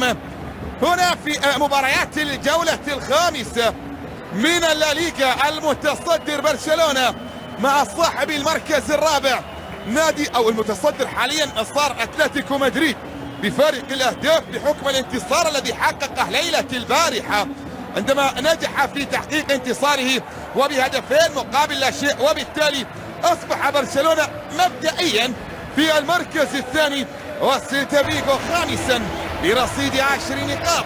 اليوم هنا في مباريات الجولة الخامسة من الليغا. المتصدر برشلونة مع صاحب المركز الرابع نادي او المتصدر حاليا صار اتلتيكو مدريد بفارق الاهداف بحكم الانتصار الذي حققه ليلة البارحة عندما نجح في تحقيق انتصاره وبهدفين مقابل لا شيء، وبالتالي اصبح برشلونة مبدئيا في المركز الثاني وسيلتا فيغو خامسا برصيد 10 نقاط.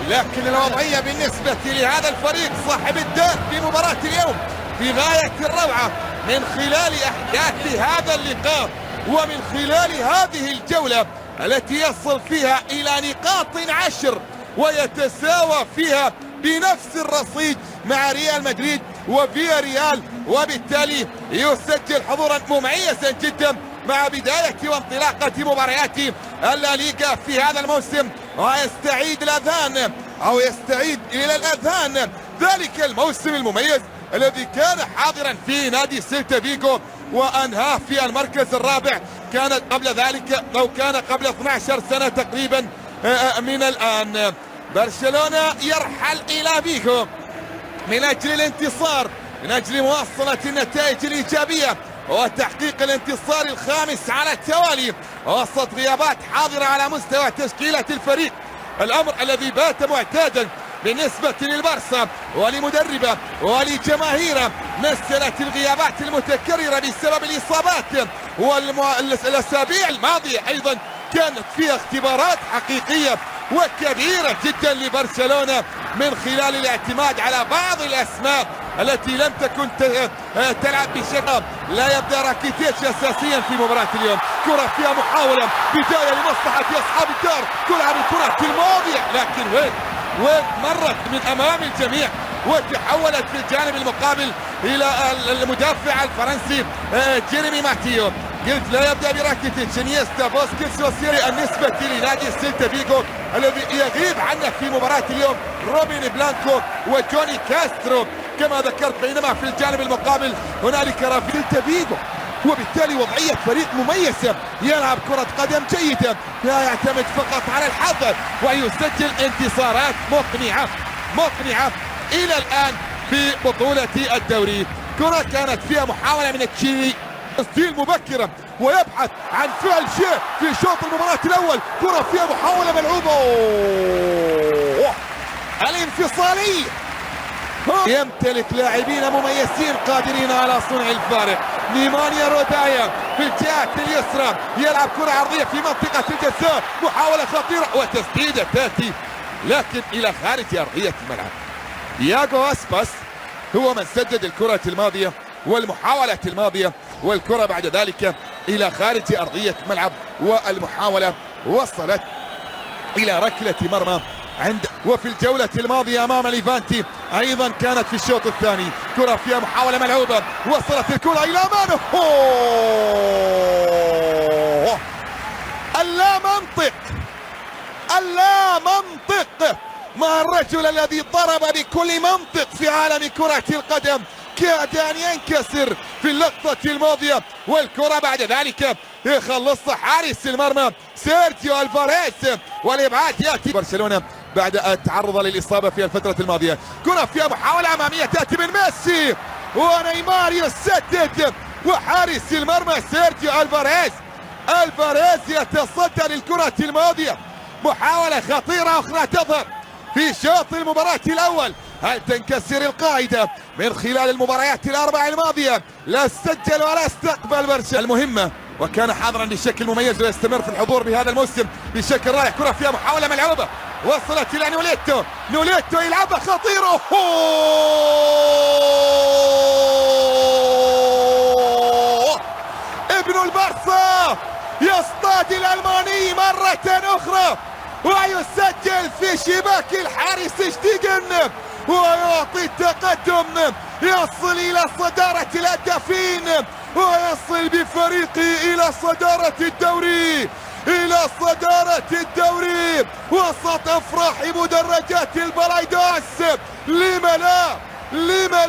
لكن الوضعية بالنسبة لهذا الفريق صاحب الدار في مباراة اليوم في غاية الروعة من خلال أحداث هذا اللقاء ومن خلال هذه الجولة التي يصل فيها إلى نقاط 10 ويتساوى فيها بنفس الرصيد مع ريال مدريد وفيا ريال، وبالتالي يسجل حضورا مميزا جدا مع بداية وانطلاقة مباريات الليغا في هذا الموسم، ويستعيد الأذهان أو يستعيد إلى الأذهان ذلك الموسم المميز الذي كان حاضرا في نادي سيلتا فيغو وأنهاه في المركز الرابع. كانت قبل ذلك أو كان قبل 12 سنة تقريبا من الآن. برشلونة يرحل إلى فيغو من أجل الانتصار، من أجل مواصلة النتائج الإيجابية وتحقيق الانتصار الخامس على التوالي وسط غيابات حاضرة على مستوى تشكيلة الفريق، الأمر الذي بات معتادا بالنسبة للبارسا ولمدربه ولجماهيره. مثلت الغيابات المتكررة بسبب الإصابات والأسابيع الماضية أيضا كانت فيها اختبارات حقيقية وكبيرة جدا لبرشلونة من خلال الاعتماد على بعض الأسماء التي لم تكن تلعب بشكل. لا يبدأ راكيتيتش أساسيا في مباراة اليوم. كرة فيها محاولة بداية لمصلحة أصحاب الدار، تلعب الكرة الماضية لكن وين مرت من أمام الجميع وتحولت في الجانب المقابل إلى المدافع الفرنسي جيريمي ماتيو. قلت لا يبدأ براكيتيتش، انيستا، بوسكيتس وسيري. النسبة لنادي سيلتا فيغو الذي يغيب عنه في مباراة اليوم روبن بلانكو وجوني كاسترو كما ذكرت، بينما في الجانب المقابل هنالك سيلتا فيغو، وبالتالي وضعية فريق مميزة يلعب كرة قدم جيدة لا يعتمد فقط على الحظ ويسجل انتصارات مقنعة إلى الآن في بطولة الدوري. كرة كانت فيها محاولة من تشيلي تسجيل مبكرا ويبحث عن فعل شيء في شوط المباراة الأول. كرة فيها محاولة ملعوبة الانفصالية. يمتلك لاعبين مميزين قادرين على صنع الفارق. نيمانيا رودايا في الجهة اليسرى يلعب كرة عرضية في منطقة الجزاء، محاولة خطيرة وتسديدة تأتي لكن إلى خارج أرضية الملعب. ياغو أسباس هو من سدد الكرة الماضية والمحاولة الماضية، والكرة بعد ذلك إلى خارج أرضية الملعب، والمحاولة وصلت إلى ركلة مرمى وفي الجولة الماضية أمام ليفانتي أيضا كانت في الشوط الثاني. كرة فيها محاولة ملعوبة، وصلت الكرة إلى مانو. اللا منطق مع الرجل الذي ضرب بكل منطق في عالم كرة القدم، كاد أن ينكسر في اللقطة الماضية، والكرة بعد ذلك يخلصها حارس المرمى سيرجيو ألفاريز، والإبعاد يأتي برشلونة بعد التعرض للإصابة في الفترة الماضية. كرة فيها محاولة أمامية تأتي من ميسي ونيمار يسدد، وحارس المرمى سيرجيو ألفاريز يتصدى للكرة الماضية. محاولة خطيرة أخرى تظهر في شوط المباراة الأول. هل تنكسر القاعدة من خلال المباريات الأربع الماضية؟ لا استسجل ولا استقبل برشلونة المهمة، وكان حاضرا بشكل مميز ويستمر في الحضور بهذا الموسم بشكل رائع. كرة فيها محاولة ملعوبة وصلت إلى نوليتو يلعبها خطيرة. ابن البارسا يصطاد الألماني مرة أخرى ويسجل في شباك الحارس شتيجن ويعطي التقدم، يصل إلى صدارة الهدافين ويصل بفريقه إلى صدارة الدوري وسط أفراح مدرجات البرايداس. لم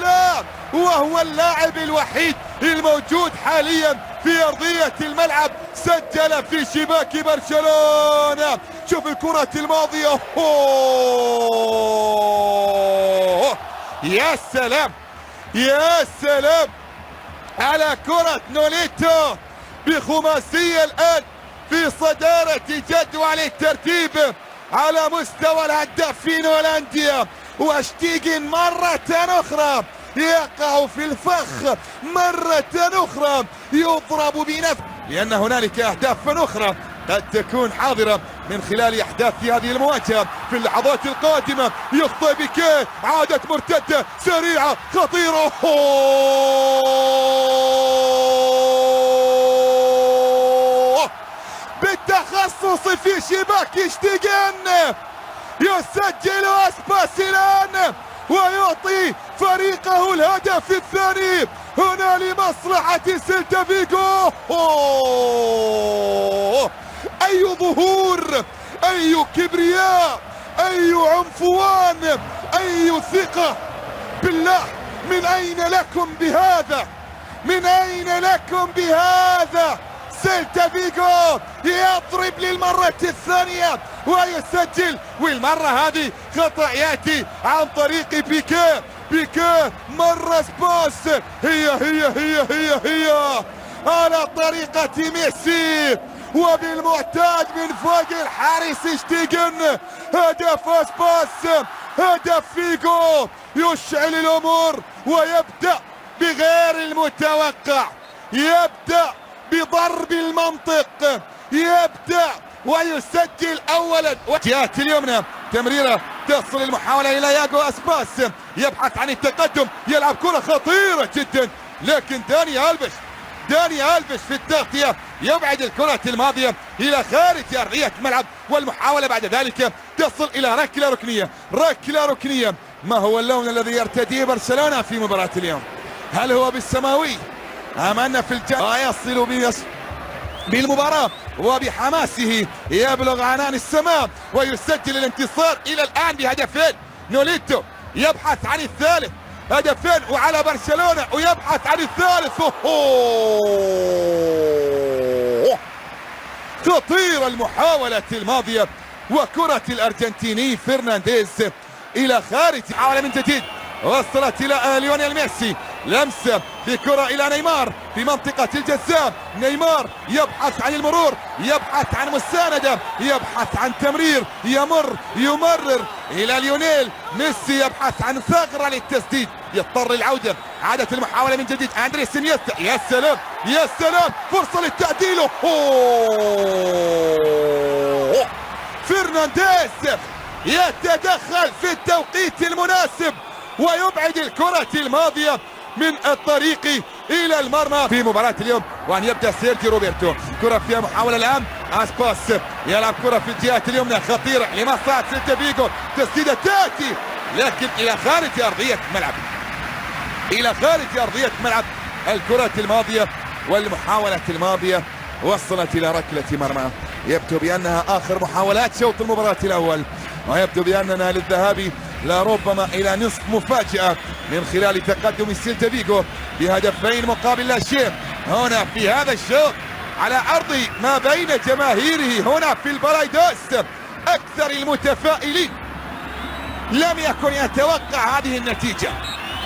لا وهو اللاعب الوحيد الموجود حاليا في أرضية الملعب، سجل في شباك برشلونة. شوف الكرة الماضية، يا سلام يا سلام على كرة نوليتو بخماسية الآن في صدارة جدول الترتيب على مستوى الهدافين والأندية. واشتيجن مرة أخرى يقع في الفخ، مرة أخرى يضرب بنفسه، لأن هنالك أهداف أخرى قد تكون حاضرة من خلال أحداث هذه المواجهة في اللحظات القادمة. يخطئ بيكيه، عادة مرتدة سريعة خطيرة، بالتخصص في شباك اشتيجن. يسجل أسباس الآن ويعطي فريقه الهدف الثاني هنا لمصلحة سيلتا فيغو. أي ظهور، أي كبرياء، أي عنفوان، أي ثقة. بالله من أين لكم بهذا؟ من أين لكم بهذا؟ سيلتا فيغو يضرب للمرة الثانية ويسجل، والمرة هذه خطأ يأتي عن طريق بيكيه. بيكيه مرة سباس، هي على طريقة ميسي، وبالمعتاد من فوق الحارس اشتيجن. هدف سباس، هدف فيغو يشعل الأمور ويبدأ بغير المتوقع، يبدأ بضرب المنطق، يبدأ ويسجل أولا. جهة اليمنى تمريرة تصل المحاولة إلى ياغو أسباس، يبحث عن التقدم، يلعب كرة خطيرة جدا، لكن داني ألفيش في التغطية يبعد الكرة الماضية إلى خارج أرضية الملعب، والمحاولة بعد ذلك تصل إلى ركلة ركنية. ما هو اللون الذي يرتديه برشلونة في مباراة اليوم؟ هل هو بالسماوي أم أن في يصل بالمباراة وبحماسه يبلغ عنان السماء ويسجل الانتصار إلى الآن بهدفين؟ نوليتو يبحث عن الثالث، هدفين وعلى برشلونة ويبحث عن الثالث. خطيرة المحاولة الماضية، وكرة الأرجنتيني فرنانديز إلى خارج. محاولة من جديد وصلت إلى ليونيل ميسي، لمسة بكرة إلى نيمار في منطقة الجزاء. نيمار يبحث عن المرور، يبحث عن مساندة، يبحث عن تمرير، يمرر إلى ليونيل ميسي، يبحث عن ثغرة للتسديد، يضطر العودة. عادة المحاولة من جديد، أندريس انيستا، يا سلام يا سلام، فرصة للتعديل. فرنانديز يتدخل في التوقيت المناسب ويبعد الكرة الماضية من الطريق إلى المرمى في مباراة اليوم. وأن يبدأ سيرجي روبرتو، كرة فيها محاولة الآن، أسباس يلعب كرة في الجهة اليمنى خطيرة لمصلحة سيلتا فيغو، تسديدة تأتي لكن إلى خارج أرضية الملعب، إلى خارج أرضية الملعب. الكرة الماضية والمحاولة الماضية وصلت إلى ركلة مرمى. يبدو بأنها آخر محاولات شوط المباراة الأول، ويبدو بأننا للذهاب لربما إلى نصف مفاجأة من خلال تقدم سيلتا فيغو بهدفين مقابل لا شيء هنا في هذا الشوط على أرض ما بين جماهيره هنا في البرايدوس. أكثر المتفائلين لم يكن يتوقع هذه النتيجة،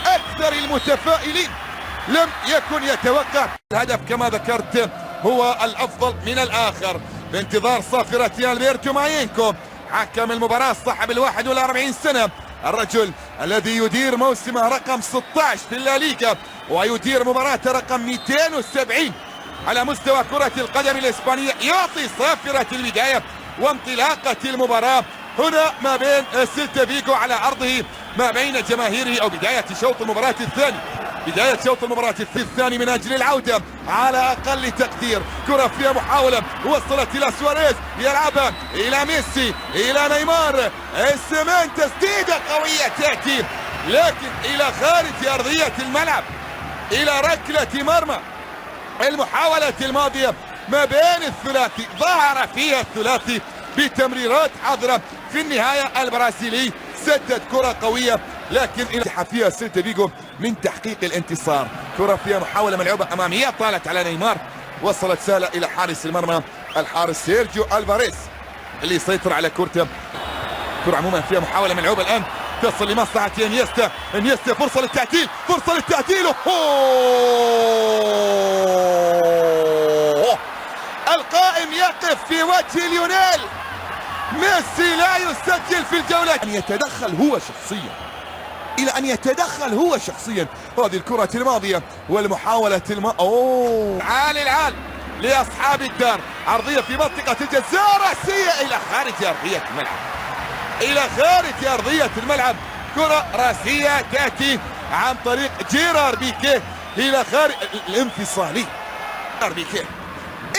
أكثر المتفائلين لم يكن يتوقع. الهدف كما ذكرت هو الأفضل من الآخر، بانتظار صافرة ألبرتو مايينكو حكم المباراة صاحب 41 سنة، الرجل الذي يدير موسمه رقم 16 في الليغا ويدير مباراة رقم 270 على مستوى كرة القدم الإسبانية، يعطي صافرة البداية وانطلاقة المباراة هنا ما بين سيلتا فيغو على أرضه ما بين جماهيره، أو بداية شوط المباراة الثاني، بداية شوط المباراة الثاني من أجل العودة على أقل تقدير. كرة فيها محاولة وصلت إلى سواريز، يلعبها إلى ميسي، إلى نيمار، السمان، تسديدة قوية تأتي لكن إلى خارج أرضية الملعب إلى ركلة مرمى. المحاولة الماضية ما بين الثلاثي ظهر فيها الثلاثي بتمريرات حاضرة، في النهاية البرازيلي سدد كرة قوية لكن إلى فيها سيلتا فيغو من تحقيق الانتصار. كرة فيها محاولة ملعوبة أمامية طالت على نيمار، وصلت سهلة إلى حارس المرمى الحارس سيرجيو ألفاريز اللي يسيطر على كرته. كرة عموما فيها محاولة ملعوبة الآن تصل لمصلحة انيستا. انيستا فرصة للتعديل، فرصة للتعديل. القائم يقف في وجه ليونيل ميسي، لا يسجل في الجولة. أن يتدخل هو شخصيا، إلى أن يتدخل هو شخصيا. هذه الكرة الماضية والمحاولة عالي العال لأصحاب الدار، عرضية في منطقة الجزاء، رأسية إلى خارج أرضية الملعب، إلى خارج أرضية الملعب. كرة رأسية تأتي عن طريق جيرار بيكيه إلى خارج الانفصالي. بيكيه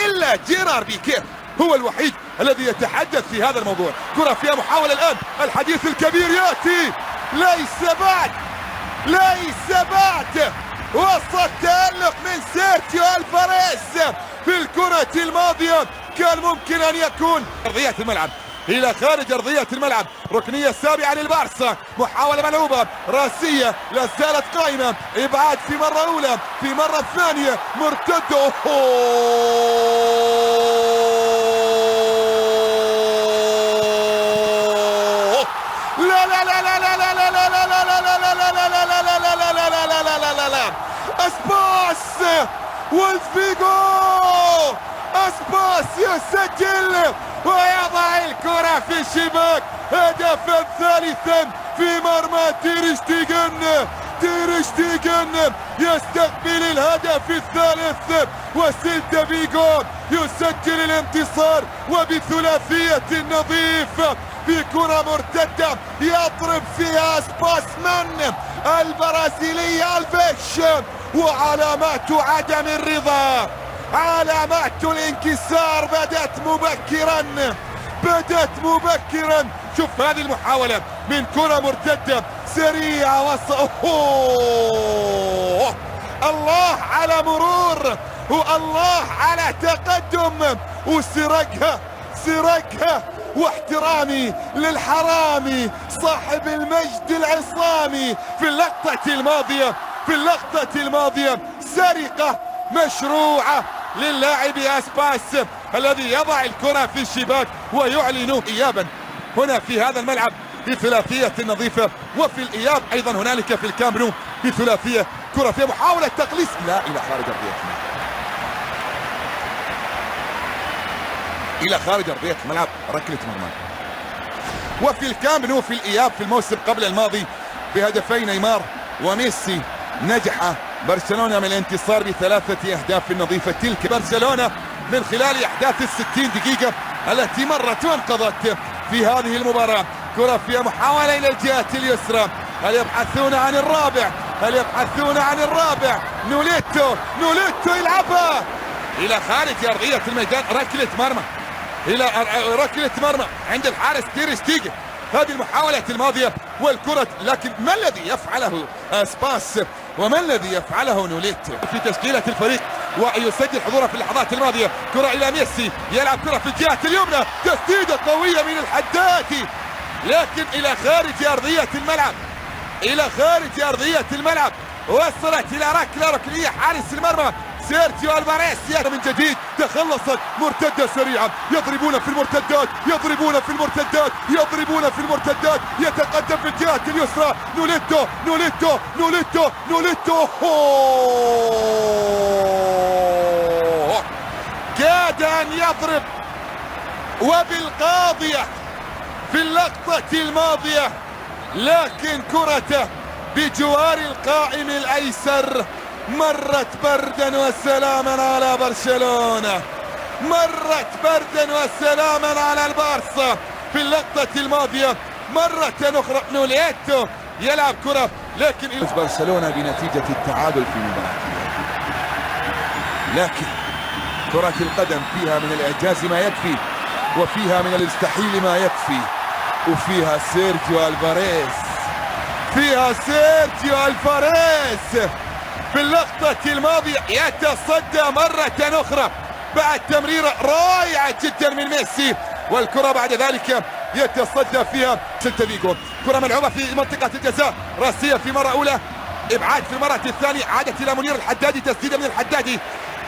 إلا جيرار بيكيه هو الوحيد الذي يتحدث في هذا الموضوع. كرة فيها محاولة الآن، الحديث الكبير يأتي، ليس بعد وسط تألق من سيرجيو ألفاريز في الكرة الماضية. كان ممكن أن يكون أرضية الملعب إلى خارج أرضية الملعب. ركنية سابعة للبارسا، محاولة ملعوبة راسية لا زالت قائمة، إبعاد في مرة أولى، في مرة ثانية مرتدة. اسباس والفيجو، اسباس يسجل ويضع الكرة في الشباك. هدفا ثالثا في مرمى تير شتيغن يستقبل الهدف الثالث، وسيلتا فيجو يسجل الانتصار وبثلاثية نظيفة في كرة مرتدة يضرب فيها سباسمان البرازيلي ألفيش. وعلامات عدم الرضا، علامات الانكسار بدت مبكرا. شوف هذه المحاولة من كرة مرتدة سريعة الله على مرور، والله على تقدم، وسرقها واحترامي للحرامي صاحب المجد العصامي في اللقطة الماضية سرقة مشروعة للاعب اسباس الذي يضع الكرة في الشباك ويعلن إيابا هنا في هذا الملعب بثلاثية نظيفة، وفي الإياب أيضا هنالك في الكامب نو بثلاثية. كرة فيها محاولة تقليص لا إلى خارج أرضية إلى خارج أرضية الملعب، ركلة مرمى. وفي الكامب نو في الإياب في الموسم قبل الماضي بهدفي نيمار وميسي نجح برشلونة من الانتصار ب3 أهداف نظيفة. تلك برشلونة من خلال أحداث 60 دقيقة التي مرت وانقضت في هذه المباراة. كرة فيها محاولة إلى الجهة اليسرى، هل يبحثون عن الرابع؟ نوليتو يلعبها إلى خارج أرضية الميدان، ركلة مرمى عند الحارس تير شتيغن. هذه المحاولة الماضية والكرة، لكن ما الذي يفعله اسباس وما الذي يفعله نوليتو في تشكيلة الفريق ويسجل حضوره في اللحظات الماضية. كرة إلى ميسي، يلعب كرة في الجهة اليمنى، تسديدة قوية من الحدادي، لكن إلى خارج أرضية الملعب، وصلت إلى ركلية حارس المرمى سيرجيو ألفاريز من جديد. تخلصت مرتدة سريعة، يضربون في المرتدات، يتقدم في الجهة اليسرى. نوليتو كاد أن يضرب وبالقاضية في اللقطة الماضية، لكن كرته بجوار القائم الأيسر مرت بردا وسلاما على برشلونة، على البارسا في اللقطة الماضية. مرة أخرى نوليتو يلعب كرة، لكن برشلونة بنتيجة التعادل في مباراة، لكن كرة القدم فيها من الإعجاز ما يكفي، وفيها من المستحيل ما يكفي، وفيها سيرجيو ألفاريز في اللقطة الماضية يتصدى مرة أخرى بعد تمريرة رائعة جدا من ميسي، والكرة بعد ذلك يتصدى فيها سيلتا فيجو. كرة ملعوبة في منطقة الجزاء، راسية في مرة أولى، إبعاد في المرة الثانية، عادت إلى منير الحدادي، تسديدة من الحدادي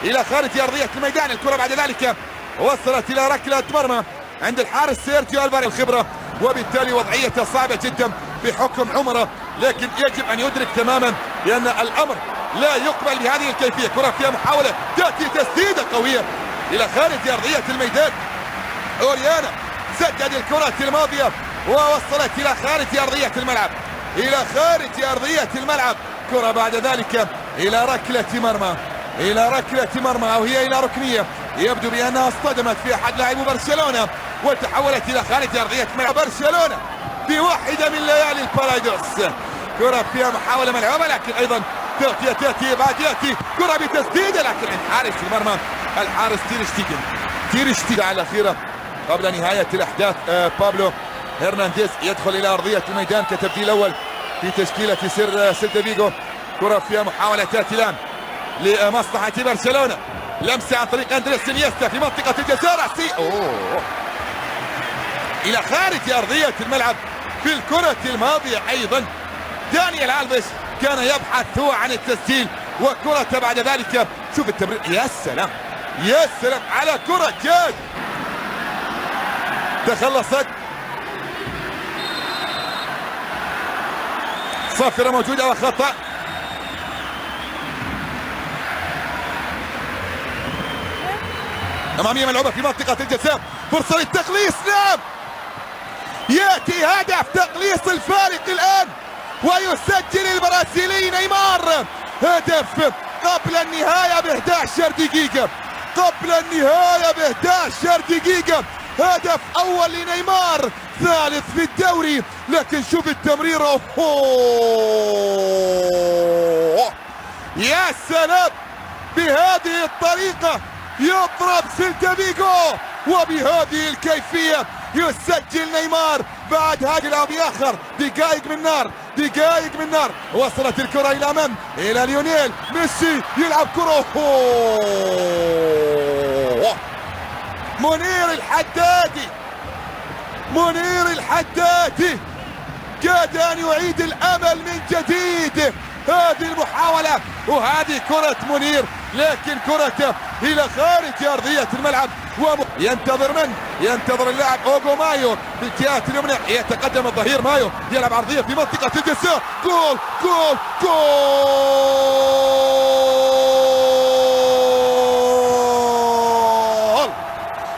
الى خارج ارضيه الميدان. الكره بعد ذلك وصلت الى ركله مرمى عند الحارس سيرجيو الفاريز الخبره، وبالتالي وضعيته صعبه جدا بحكم عمره، لكن يجب ان يدرك تماما بان الامر لا يقبل بهذه الكيفيه. كره فيها محاوله، تاتي تسديده قويه الى خارج ارضيه الميدان. اوريانا سدد الكره الماضيه ووصلت الى خارج ارضيه الملعب، الى خارج ارضيه الملعب. كره بعد ذلك الى ركله مرمى، الى ركله مرمى او هي الى ركنيه، يبدو بانها اصطدمت في احد لاعبي برشلونه وتحولت الى خارج ارضيه ملعب برشلونه بواحده من ليالي البارادوس. كره فيها محاوله ملعوبه، لكن ايضا تاتي بعد ياتي كره بتسديده، لكن حارس المرمى الحارس تير شتيجن على الاخيره قبل نهايه الاحداث. بابلو هرنانديز يدخل الى ارضيه الميدان كتبديل اول في تشكيله سيلتا فيغو. كره فيها محاوله تاتي الان لمصلحه برشلونه، لمسه عن طريق اندريس انيستا في منطقه الجزاء راسي الى خارج ارضيه الملعب. في الكره الماضيه ايضا دانيال الفيش كان يبحث هو عن التسجيل، وكره بعد ذلك شوف التمرير، يا سلام يا سلام على كره جاد تخلصت. صافره موجوده وخطا اماميه ملعوبه في منطقه الجزاء، فرصه للتقليص. نعم ياتي هدف تقليص الفارق الان، ويسجل البرازيلي نيمار هدف قبل النهايه ب 11 دقيقه، قبل النهايه ب 11 دقيقه. هدف اول لنيمار، ثالث في الدوري، لكن شوف التمرير. يا سلام، بهذه الطريقه يضرب سيلتا فيغو، وبهذه الكيفيه يسجل نيمار بعد هذا باخر دقائق من نار، دقائق من نار. وصلت الكره الى امام الى ليونيل ميسي، يلعب كره منير الحدادي، منير الحدادي كاد ان يعيد الامل من جديد. هذه المحاولة وهذه كرة منير، لكن كرته الى خارج ارضية الملعب. ينتظر من؟ ينتظر اللاعب اوغو مايو بالجهة اليمنى، يتقدم الظهير مايو، يلعب عرضية في منطقة الجزاء. جول جول جول،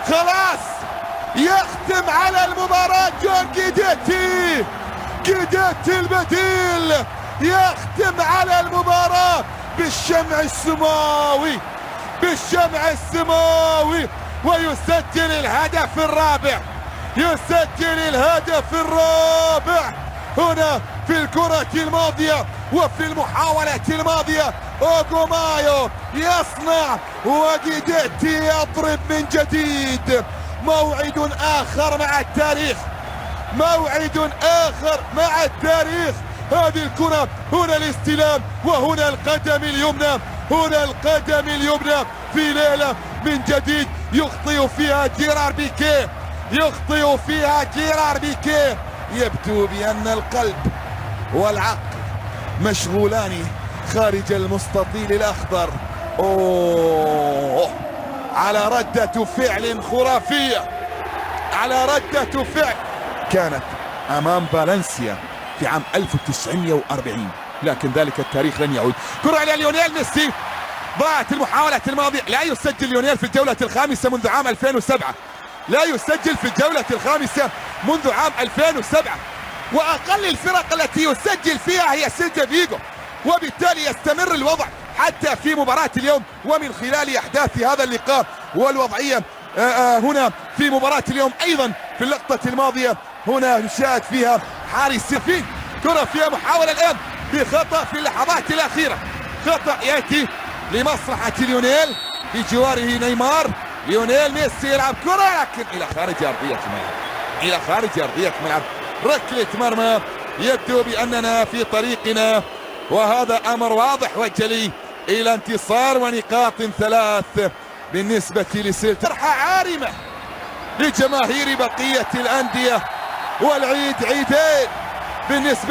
خلاص يختم على المباراة جون جيديتي، جيديتي البديل يختم على المباراة بالشمع السماوي، بالشمع السماوي، ويسجل الهدف الرابع، يسجل الهدف الرابع هنا في الكرة الماضية وفي المحاولة الماضية. اوغو مايو يصنع وجيديتي يضرب من جديد. موعد آخر مع التاريخ، موعد آخر مع التاريخ. هذه الكرة، هنا الاستلام وهنا القدم اليمنى، هنا القدم اليمنى في ليلة من جديد يخطئ فيها جيرار بيكيه، يخطئ فيها جيرار بيكيه. يبدو بأن القلب والعقل مشغولان خارج المستطيل الأخضر. على ردة فعل خرافية، على ردة فعل كانت أمام فالنسيا في عام 1940، لكن ذلك التاريخ لن يعود. كرة على ليونيل ميسي، ضاعت المحاولة الماضية. لا يسجل ليونيل في الجولة الخامسة منذ عام 2007، لا يسجل في الجولة الخامسة منذ عام 2007، وأقل الفرق التي يسجل فيها هي سيلتا فيغو، وبالتالي يستمر الوضع حتى في مباراة اليوم. ومن خلال أحداث هذا اللقاء والوضعية هنا في مباراة اليوم أيضا في اللقطة الماضية هنا نشاهد فيها حارس سيرفين. كرة فيها محاولة الآن بخطأ في اللحظات الأخيرة، خطأ يأتي لمصلحة ليونيل بجواره نيمار. ليونيل ميسي يلعب كرة لكن إلى خارج أرضية الملعب، إلى خارج أرضية الملعب. ركلة مرمى. يبدو بأننا في طريقنا، وهذا أمر واضح وجلي إلى انتصار ونقاط 3 بالنسبة لسيلتا. فرحة عارمة لجماهير بقية الأندية، والعيد عيدين بالنسبة